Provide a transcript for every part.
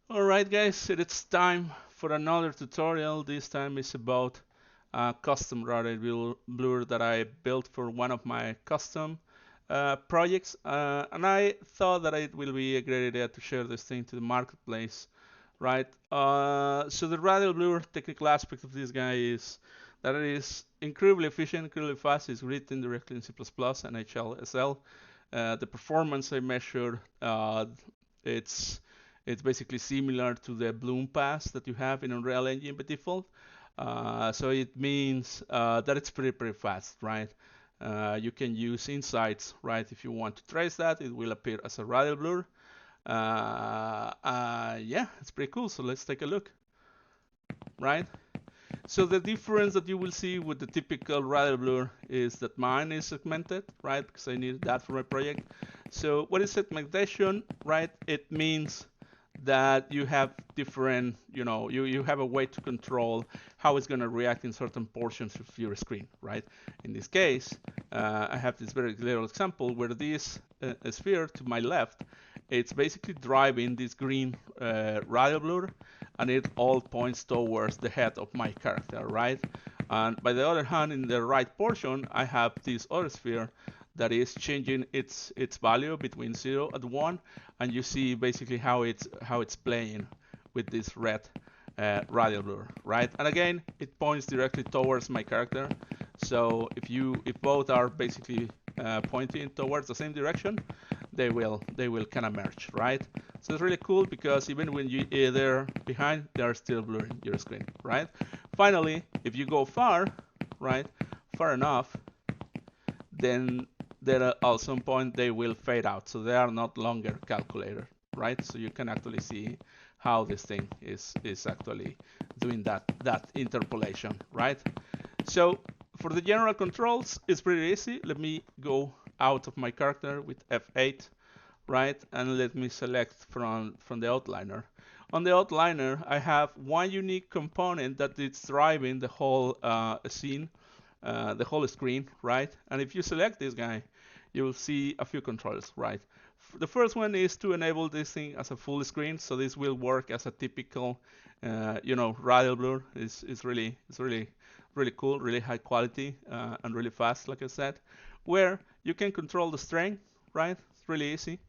Alright guys, it's time for another tutorial. This time it's about a custom radial blur that I built for one of my custom projects, and I thought that it will be a great idea to share this thing to the marketplace, right? So the radial blur technical aspect of this guy is that it is incredibly efficient, incredibly fast. It's written directly in C++ and HLSL. The performance I measured, it's it's basically similar to the bloom pass that you have in Unreal Engine by default. So it means that it's pretty fast, right? You can use insights, right? If you want to trace that, it will appear as a radial blur. Yeah, it's pretty cool. So let's take a look, right? So the difference that you will see with the typical radial blur is that mine is segmented, right? Because I need that for my project. So what is segmentation, right? It means that you have different, you have a way to control how it's going to react in certain portions of your screen, right? In this case, I have this very little example where this sphere to my left, it's basically driving this green radial blur, and it all points towards the head of my character, right? And by the other hand, in the right portion, I have this other sphere that is changing its value between 0 and 1, and you see basically how it's playing with this red radial blur, right? And again, it points directly towards my character. So if both are basically pointing towards the same direction, they will kind of merge, right? So it's really cool because even when they're behind, they're still blurring your screen, right? Finally, if you go far, right, far enough, then there at some point they will fade out, so they are not longer calculated, right? So you can actually see how this thing is actually doing that interpolation, right? So for the general controls, it's pretty easy. Let me go out of my character with F8, right? And let me select from the outliner. On the outliner, I have one unique component that is driving the whole scene, the whole screen, right? And if you select this guy, you will see a few controls, right? The first one is to enable this thing as a full screen, so this will work as a typical, radial blur. It's really cool, really high quality, and really fast, like I said. Where you can control the strength, right? It's really easy.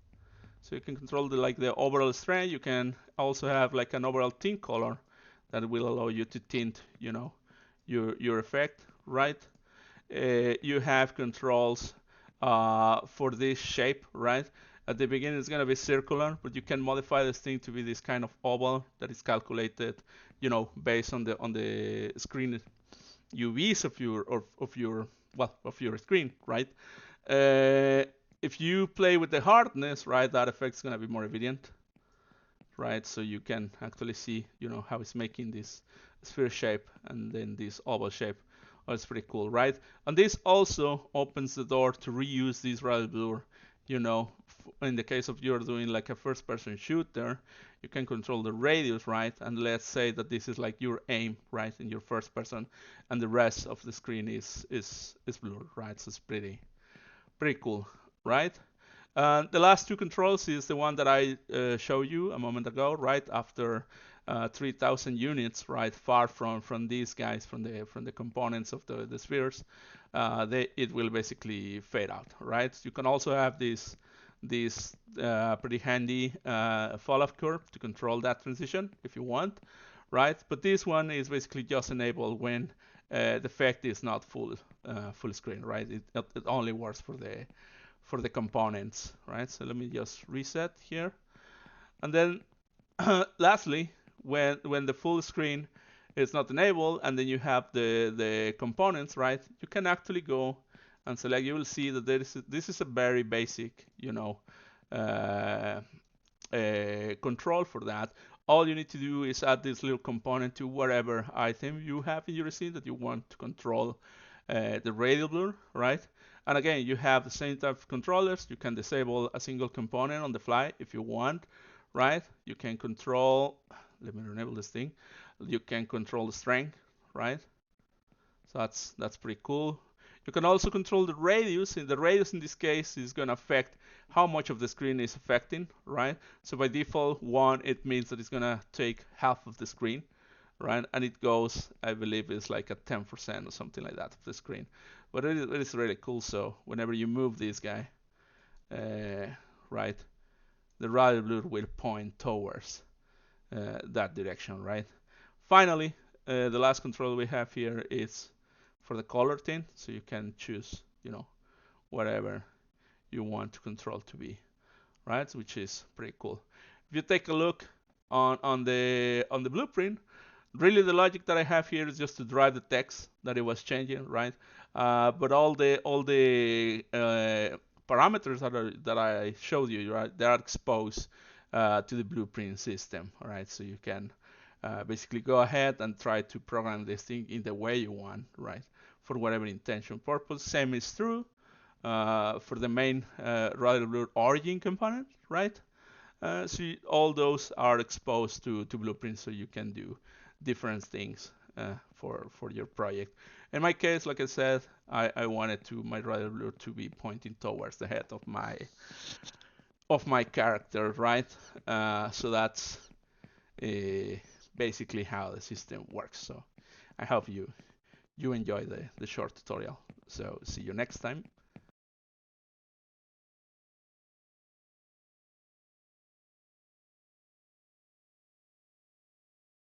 So you can control the overall strength. You can also have like an overall tint color that will allow you to tint, your effect, right? You have controls for this shape, right? At the beginning, it's going to be circular, but you can modify this thing to be this kind of oval that is calculated, based on the screen UVs of your screen, right? Uh, if you play with the hardness, right, that effect's going to be more evident, right? So you can actually see, how it's making this sphere shape and then this oval shape. Oh, it's pretty cool, right? And this also opens the door to reuse this radial blur. In the case of you're doing like a first-person shooter, you can control the radius, right? And let's say that this is like your aim, right, in your first person, and the rest of the screen is blurred, right? So it's pretty cool, right? The last two controls is the one that I showed you a moment ago, right after 3,000 units, right, far from these guys, from the components of the spheres, it will basically fade out, right? You can also have this pretty handy falloff curve to control that transition if you want, right? But this one is basically just enabled when the effect is not full screen, right? It only works for the components, right? So let me just reset here. And then lastly, when the full screen is not enabled and then you have the components, right? You can actually go and select. You will see that this is a very basic, uh, control for that. All you need to do is add this little component to whatever item you have in your scene that you want to control the radial blur, right? And again, you have the same type of controllers. You can disable a single component on the fly if you want, right? You can control, let me enable this thing. You can control the strength, right? So that's pretty cool. You can also control the radius, and the radius in this case is going to affect how much of the screen is affecting, right? So by default, 1, it means that it's going to take half of the screen, right? And it goes, I believe, it's like at 10% or something like that of the screen. But it is really cool. So whenever you move this guy, right, the radial blur will point towards that direction, right? Finally, the last control we have here is for the color tint, so you can choose, whatever you want to control to be, right? Which is pretty cool. If you take a look on the blueprint, really the logic that I have here is just to drive the text that it was changing, right? But all the parameters that I showed you, right, they are exposed to the blueprint system, all right? So you can basically go ahead and try to program this thing in the way you want, right? For whatever intention purpose. Same is true for the main radial blur origin component, right? So all those are exposed to Blueprint, so you can do different things for your project. In my case, like I said, I wanted my radial blur to be pointing towards the head of my character, right? So that's basically how the system works. So I hope you enjoy the short tutorial. So see you next time.